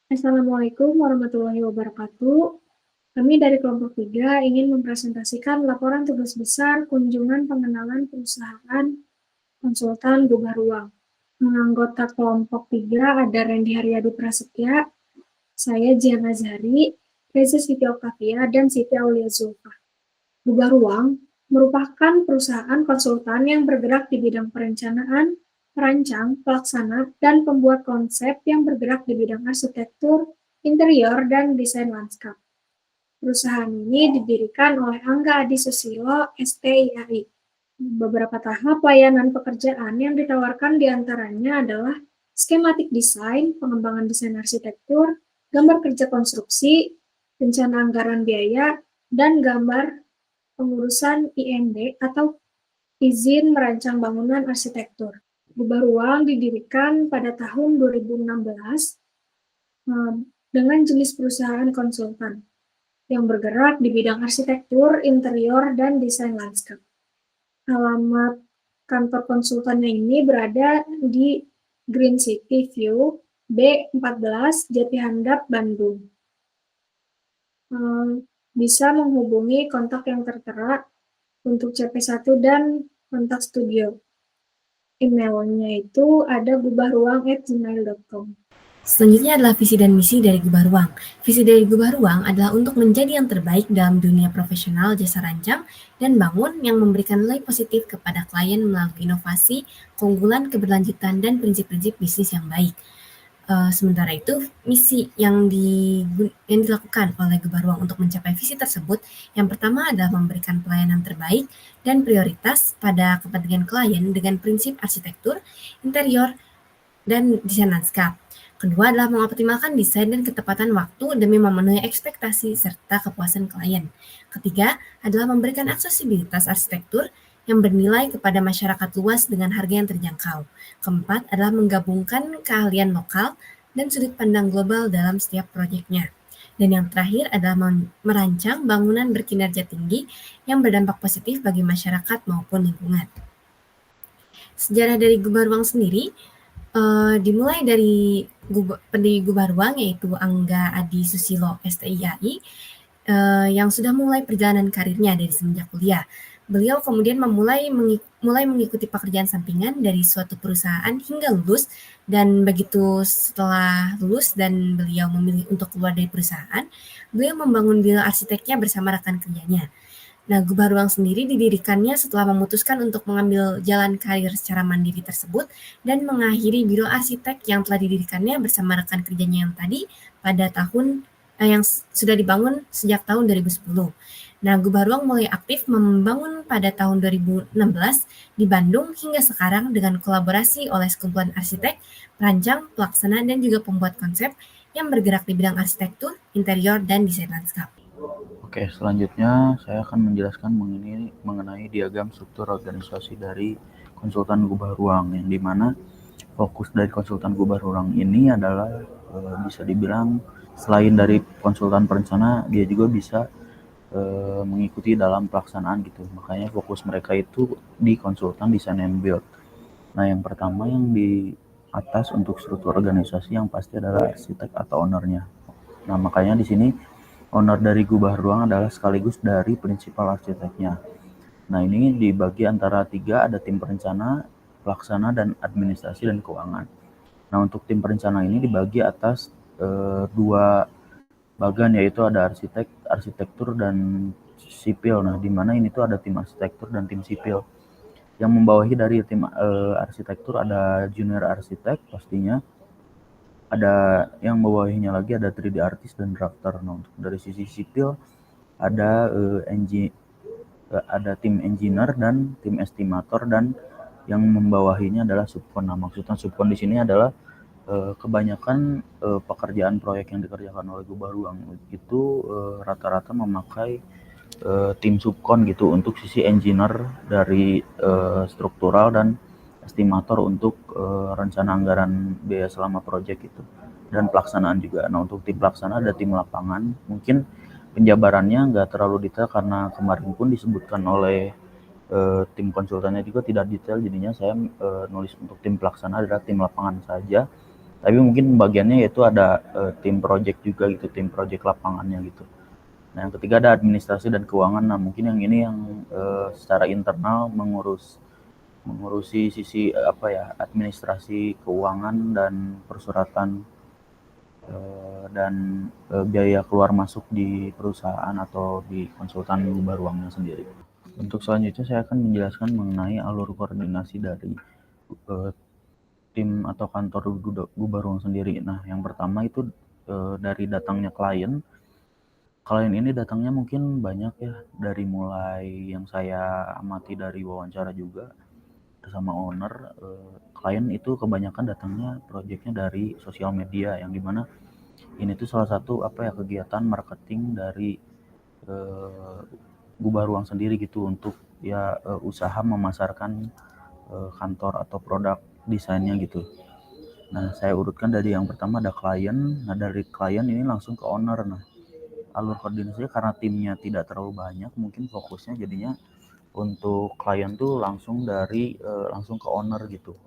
Assalamualaikum warahmatullahi wabarakatuh. Kami dari kelompok 3 ingin mempresentasikan laporan tugas besar kunjungan pengenalan perusahaan konsultan Gubah Ruang. Anggota kelompok 3 ada Randy Haryadi Prasetya, saya Jihan Azhari, Reza Siti Oktavia, dan Siti Aulia Zulfa. Gubah Ruang merupakan perusahaan konsultan yang bergerak di bidang perencanaan, perancang, pelaksana, dan pembuat konsep yang bergerak di bidang arsitektur, interior, dan desain lanskap. Perusahaan ini didirikan oleh Angga Adi Susilo, STIAI. Beberapa tahap layanan pekerjaan yang ditawarkan diantaranya adalah skematik desain, pengembangan desain arsitektur, gambar kerja konstruksi, rencana anggaran biaya, dan gambar pengurusan IMB atau izin merancang bangunan arsitektur. Gubah Ruang didirikan pada tahun 2016 dengan jenis perusahaan konsultan yang bergerak di bidang arsitektur, interior, dan desain lanskap. Alamat kantor konsultannya ini berada di Green City View B14 Jatihandap, Bandung. Bisa menghubungi kontak yang tertera untuk CP1 dan kontak studio. Emailnya itu ada gubahruang@gmail.com. Selanjutnya adalah visi dan misi dari Gubah Ruang. Visi dari Gubah Ruang adalah untuk menjadi yang terbaik dalam dunia profesional jasa rancang dan bangun yang memberikan nilai positif kepada klien melalui inovasi, keunggulan, keberlanjutan, dan prinsip-prinsip bisnis yang baik. Sementara itu, misi yang dilakukan oleh Gubah Ruang untuk mencapai visi tersebut, yang pertama adalah memberikan pelayanan terbaik dan prioritas pada kepentingan klien dengan prinsip arsitektur, interior, dan desain lanskap. Kedua adalah mengoptimalkan desain dan ketepatan waktu demi memenuhi ekspektasi serta kepuasan klien. Ketiga adalah memberikan aksesibilitas arsitektur yang bernilai kepada masyarakat luas dengan harga yang terjangkau. Keempat adalah menggabungkan keahlian lokal dan sudut pandang global dalam setiap proyeknya. Dan yang terakhir adalah merancang bangunan berkinerja tinggi yang berdampak positif bagi masyarakat maupun lingkungan. Sejarah dari Gubah Ruang sendiri dimulai dari pendiri Gubah Ruang yaitu Angga Adi Susilo STIAI yang sudah mulai perjalanan karirnya dari semenjak kuliah. Beliau kemudian mulai mengikuti pekerjaan sampingan dari suatu perusahaan hingga lulus, dan begitu setelah lulus dan beliau memilih untuk keluar dari perusahaan, beliau membangun biro arsiteknya bersama rekan kerjanya. Nah, Gubah Ruang sendiri didirikannya setelah memutuskan untuk mengambil jalan karir secara mandiri tersebut dan mengakhiri biro arsitek yang telah didirikannya bersama rekan kerjanya yang tadi pada tahun yang sudah dibangun sejak tahun 2010. Nah, Gubah Ruang mulai aktif membangun pada tahun 2016 di Bandung hingga sekarang dengan kolaborasi oleh sekumpulan arsitek, perancang, pelaksana, dan juga pembuat konsep yang bergerak di bidang arsitektur, interior, dan desain lanskap. Oke, selanjutnya saya akan menjelaskan mengenai diagram struktur organisasi dari konsultan Gubah Ruang, yang dimana fokus dari konsultan Gubah Ruang ini adalah bisa dibilang selain dari konsultan perencana, dia juga bisa mengikuti dalam pelaksanaan gitu. Makanya fokus mereka itu di konsultan desain and build. Nah, yang pertama yang di atas untuk struktur organisasi yang pasti adalah arsitek atau ownernya. Nah, makanya di sini owner dari Gubah Ruang adalah sekaligus dari prinsipal arsiteknya. Nah, ini dibagi antara 3, ada tim perencana, pelaksana, dan administrasi dan keuangan. Nah, untuk tim perencana ini dibagi atas 2 bagian, yaitu ada arsitektur dan sipil. Nah, di mana ini tuh ada tim arsitektur dan tim sipil. Yang membawahi dari tim arsitektur ada junior arsitek pastinya. Ada yang membawahinya lagi ada 3D artist dan drafter. Nah, untuk dari sisi sipil ada ada tim engineer dan tim estimator, dan yang membawahinya adalah subkon. Nah, maksudnya subkon di sini adalah kebanyakan pekerjaan proyek yang dikerjakan oleh Gubah Ruang itu rata-rata memakai tim subkon gitu untuk sisi engineer dari struktural dan estimator untuk rencana anggaran biaya selama proyek itu, dan pelaksanaan juga. Nah, untuk tim pelaksana ada tim lapangan. Mungkin penjabarannya nggak terlalu detail karena kemarin pun disebutkan oleh tim konsultannya juga tidak detail, jadinya saya nulis untuk tim pelaksana adalah tim lapangan saja. Tapi mungkin bagiannya yaitu ada tim project juga gitu, tim project lapangannya gitu. Nah, yang ketiga ada administrasi dan keuangan. Nah, mungkin yang ini yang secara internal mengurusi sisi administrasi keuangan dan persuratan dan biaya keluar masuk di perusahaan atau di konsultan gubah ruangnya sendiri. Untuk selanjutnya saya akan menjelaskan mengenai alur koordinasi dari eh, tim atau kantor gubah ruang sendiri. Nah, yang pertama itu dari datangnya klien. Klien ini datangnya mungkin banyak ya, dari mulai yang saya amati dari wawancara juga sama owner. Klien itu kebanyakan datangnya proyeknya dari sosial media, yang dimana ini tuh salah satu kegiatan marketing dari eh, gubah ruang sendiri gitu, untuk usaha memasarkan kantor atau produk desainnya gitu. Nah, saya urutkan dari yang pertama ada klien. Nah, dari klien ini langsung ke owner. Nah, alur koordinasinya karena timnya tidak terlalu banyak, mungkin fokusnya jadinya untuk klien tuh langsung ke owner gitu.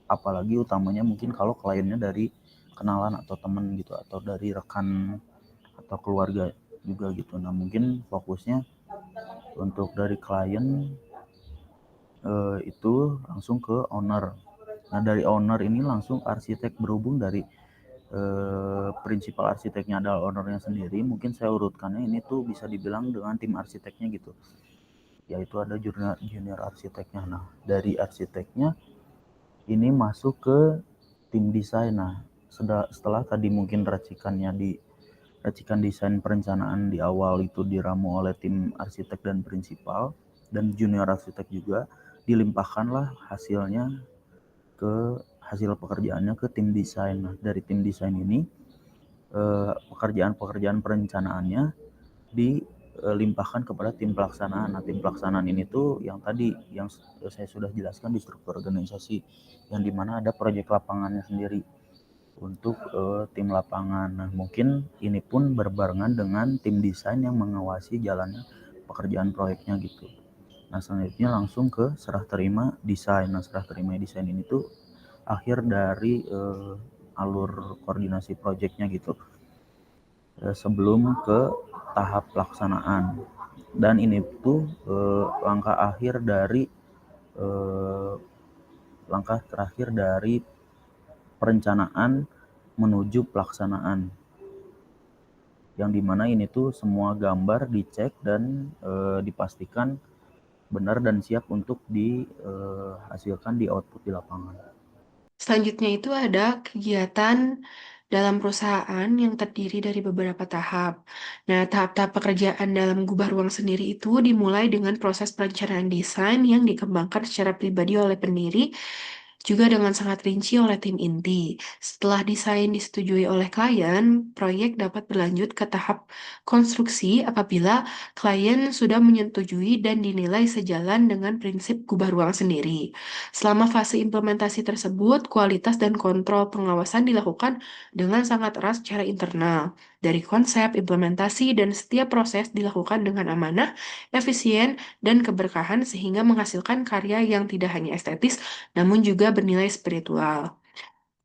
Apalagi utamanya mungkin kalau kliennya dari kenalan atau temen gitu, atau dari rekan atau keluarga juga gitu. Nah, mungkin fokusnya untuk dari klien itu langsung ke owner. Nah, dari owner ini langsung arsitek, berhubung dari prinsipal arsiteknya adalah ownernya sendiri. Mungkin saya urutkannya ini tuh bisa dibilang dengan tim arsiteknya gitu, yaitu ada junior arsiteknya. Nah, dari arsiteknya ini masuk ke tim desain. Nah, setelah tadi mungkin racikan desain perencanaan di awal itu diramu oleh tim arsitek dan prinsipal dan junior arsitek juga, dilimpahkanlah ke hasil pekerjaannya ke tim desain. Nah, dari tim desain ini pekerjaan-pekerjaan perencanaannya dilimpahkan kepada tim pelaksanaan. Nah, tim pelaksanaan ini tuh yang tadi yang saya sudah jelaskan di struktur organisasi, yang dimana ada proyek lapangannya sendiri untuk tim lapangan. Nah, mungkin ini pun berbarengan dengan tim desain yang mengawasi jalannya pekerjaan proyeknya gitu. Nah, selanjutnya langsung ke serah terima desain. Nah, serah terima desain ini tuh akhir dari alur koordinasi proyeknya gitu, sebelum ke tahap pelaksanaan. Dan ini tuh eh, langkah terakhir dari perencanaan menuju pelaksanaan, yang dimana ini tuh semua gambar dicek dan dipastikan benar dan siap untuk dihasilkan di output di lapangan. Selanjutnya itu ada kegiatan dalam perusahaan yang terdiri dari beberapa tahap. Nah, tahap-tahap pekerjaan dalam gubah ruang sendiri itu dimulai dengan proses perencanaan desain yang dikembangkan secara pribadi oleh pendiri, juga dengan sangat rinci oleh tim inti. Setelah desain disetujui oleh klien, proyek dapat berlanjut ke tahap konstruksi apabila klien sudah menyetujui dan dinilai sejalan dengan prinsip gubah ruang sendiri. Selama fase implementasi tersebut, kualitas dan kontrol pengawasan dilakukan dengan sangat erat secara internal. Dari konsep, implementasi, dan setiap proses dilakukan dengan amanah, efisien, dan keberkahan sehingga menghasilkan karya yang tidak hanya estetis, namun juga bernilai spiritual.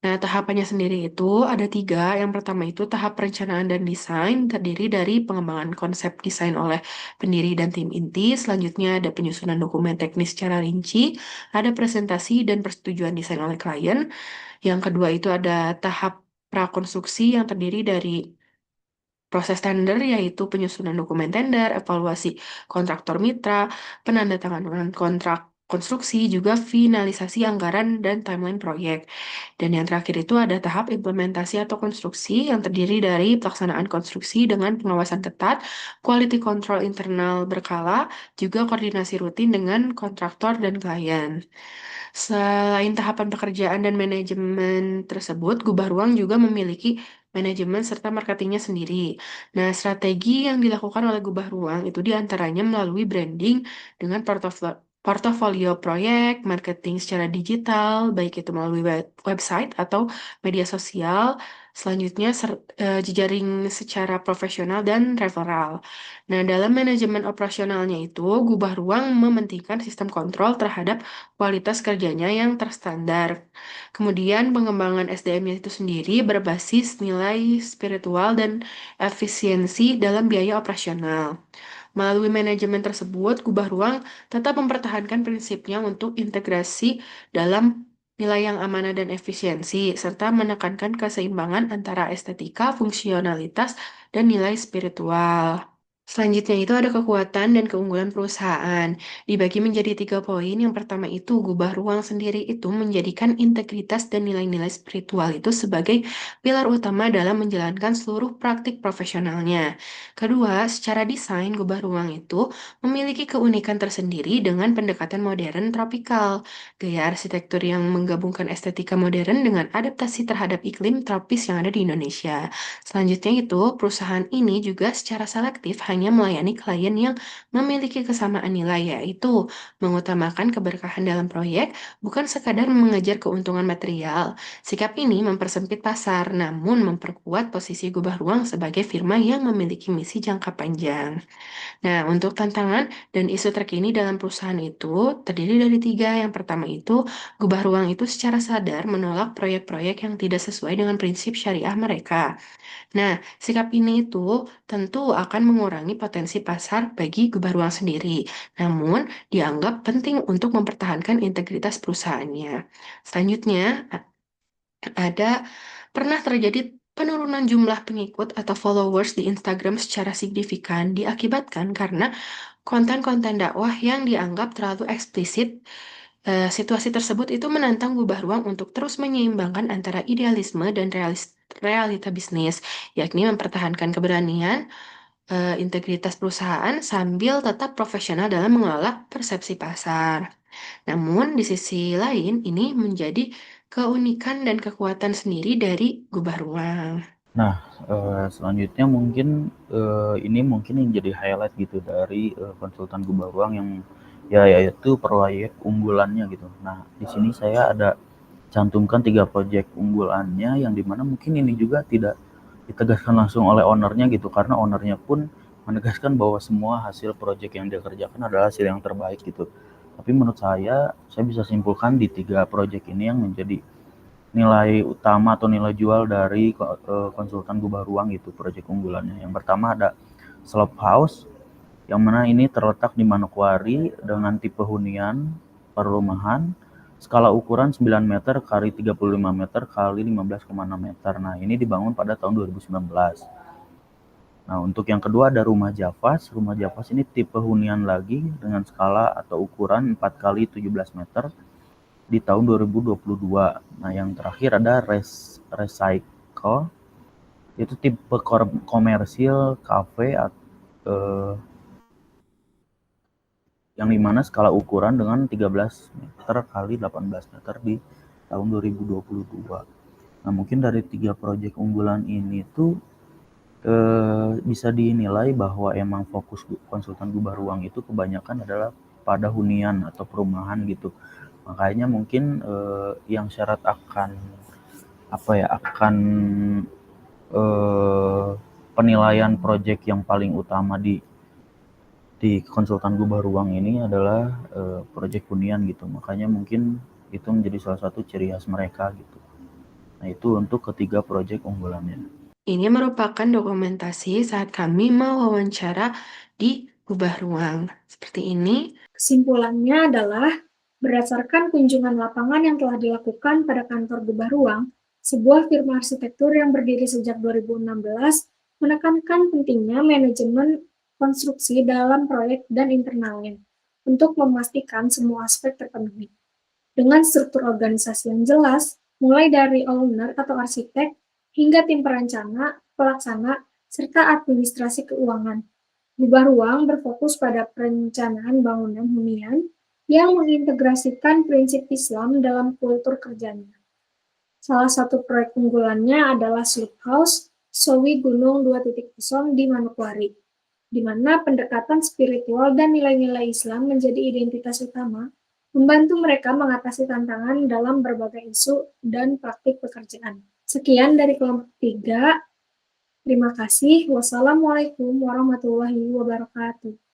Nah, tahapannya sendiri itu ada tiga. Yang pertama itu tahap perencanaan dan desain, terdiri dari pengembangan konsep desain oleh pendiri dan tim inti. Selanjutnya ada penyusunan dokumen teknis secara rinci, ada presentasi dan persetujuan desain oleh klien. Yang kedua itu ada tahap prakonstruksi yang terdiri dari proses tender, yaitu penyusunan dokumen tender, evaluasi kontraktor mitra, penandatanganan kontrak konstruksi, juga finalisasi anggaran dan timeline proyek. Dan yang terakhir itu ada tahap implementasi atau konstruksi yang terdiri dari pelaksanaan konstruksi dengan pengawasan ketat, quality control internal berkala, juga koordinasi rutin dengan kontraktor dan klien. Selain tahapan pekerjaan dan manajemen tersebut, Gubah Ruang juga memiliki manajemen serta marketingnya sendiri. Nah, strategi yang dilakukan oleh Gubah Ruang itu diantaranya melalui branding dengan portofolio proyek, marketing secara digital, baik itu melalui website atau media sosial, Selanjutnya, jejaring secara profesional dan referral. Nah, dalam manajemen operasionalnya itu, Gubah Ruang mementingkan sistem kontrol terhadap kualitas kerjanya yang terstandar. Kemudian, pengembangan SDM-nya itu sendiri berbasis nilai spiritual dan efisiensi dalam biaya operasional. Melalui manajemen tersebut, Gubah Ruang tetap mempertahankan prinsipnya untuk integrasi dalam nilai yang amanah dan efisiensi, serta menekankan keseimbangan antara estetika, fungsionalitas, dan nilai spiritual. Selanjutnya itu ada kekuatan dan keunggulan perusahaan. Dibagi menjadi 3 poin. Yang pertama itu, Gubah Ruang sendiri itu menjadikan integritas dan nilai-nilai spiritual itu sebagai pilar utama dalam menjalankan seluruh praktik profesionalnya. Kedua, secara desain, Gubah Ruang itu memiliki keunikan tersendiri dengan pendekatan modern tropikal. Gaya arsitektur yang menggabungkan estetika modern dengan adaptasi terhadap iklim tropis yang ada di Indonesia. Selanjutnya itu, perusahaan ini juga secara selektif hanya melayani klien yang memiliki kesamaan nilai, yaitu mengutamakan keberkahan dalam proyek, bukan sekadar mengejar keuntungan material. Sikap ini mempersempit pasar, namun memperkuat posisi Gubah Ruang sebagai firma yang memiliki misi jangka panjang. Nah, untuk tantangan dan isu terkini dalam perusahaan itu terdiri dari 3. Yang pertama itu, Gubah Ruang itu secara sadar menolak proyek-proyek yang tidak sesuai dengan prinsip syariah mereka. Nah, sikap ini itu tentu akan mengurangi potensi pasar bagi Gubah Ruang sendiri. Namun, dianggap penting untuk mempertahankan integritas perusahaannya. Selanjutnya, ada pernah terjadi penurunan jumlah pengikut atau followers di Instagram secara signifikan diakibatkan karena konten-konten dakwah yang dianggap terlalu eksplisit. Situasi tersebut itu menantang Gubah Ruang untuk terus menyeimbangkan antara idealisme dan realita bisnis, yakni mempertahankan keberanian, integritas perusahaan sambil tetap profesional dalam mengelola persepsi pasar. Namun, di sisi lain, ini menjadi keunikan dan kekuatan sendiri dari Gubah Ruang. Nah, selanjutnya mungkin ini mungkin yang jadi highlight gitu dari konsultan Gubah Ruang yang yaitu proyek unggulannya gitu. Nah, di sini saya ada cantumkan 3 proyek unggulannya yang dimana mungkin ini juga tidak ditegaskan langsung oleh ownernya gitu, karena ownernya pun menegaskan bahwa semua hasil proyek yang dia kerjakan adalah hasil yang terbaik gitu. Tapi menurut saya bisa simpulkan di 3 proyek ini yang menjadi nilai utama atau nilai jual dari konsultan Gubah Ruang gitu, proyek unggulannya. Yang pertama ada Slope House, yang mana ini terletak di Manokwari dengan tipe hunian perumahan, skala ukuran 9 meter kali 35 meter kali 15,6 meter. Nah, ini dibangun pada tahun 2019. Nah, untuk yang kedua ada Rumah Javas. Rumah Javas ini tipe hunian lagi dengan skala atau ukuran 4 kali 17 meter di tahun 2022. Nah, yang terakhir ada Recycle, itu tipe komersil cafe yang dimana skala ukuran dengan 13 meter kali 18 meter di tahun 2022. Nah, mungkin dari 3 proyek unggulan ini tuh bisa dinilai bahwa emang fokus konsultan Gubah Ruang itu kebanyakan adalah pada hunian atau perumahan gitu. Makanya mungkin yang syarat akan penilaian proyek yang paling utama di konsultan Gubah Ruang ini adalah proyek hunian gitu. Makanya mungkin itu menjadi salah satu ciri khas mereka gitu. Nah, itu untuk ketiga proyek unggulannya. Ini merupakan dokumentasi saat kami mewawancara di Gubah Ruang. Seperti ini. Kesimpulannya adalah, berdasarkan kunjungan lapangan yang telah dilakukan pada kantor Gubah Ruang, sebuah firma arsitektur yang berdiri sejak 2016 menekankan pentingnya manajemen konstruksi dalam proyek dan internalnya untuk memastikan semua aspek terpenuhi. Dengan struktur organisasi yang jelas, mulai dari owner atau arsitek hingga tim perencana, pelaksana, serta administrasi keuangan. Gubah Ruang berfokus pada perencanaan bangunan hunian yang mengintegrasikan prinsip Islam dalam kultur kerjanya. Salah satu proyek unggulannya adalah Slope House, Sowi Gunung 2.0 di Manokwari, di mana pendekatan spiritual dan nilai-nilai Islam menjadi identitas utama, membantu mereka mengatasi tantangan dalam berbagai isu dan praktik pekerjaan. Sekian dari kelompok 3. Terima kasih. Wassalamualaikum warahmatullahi wabarakatuh.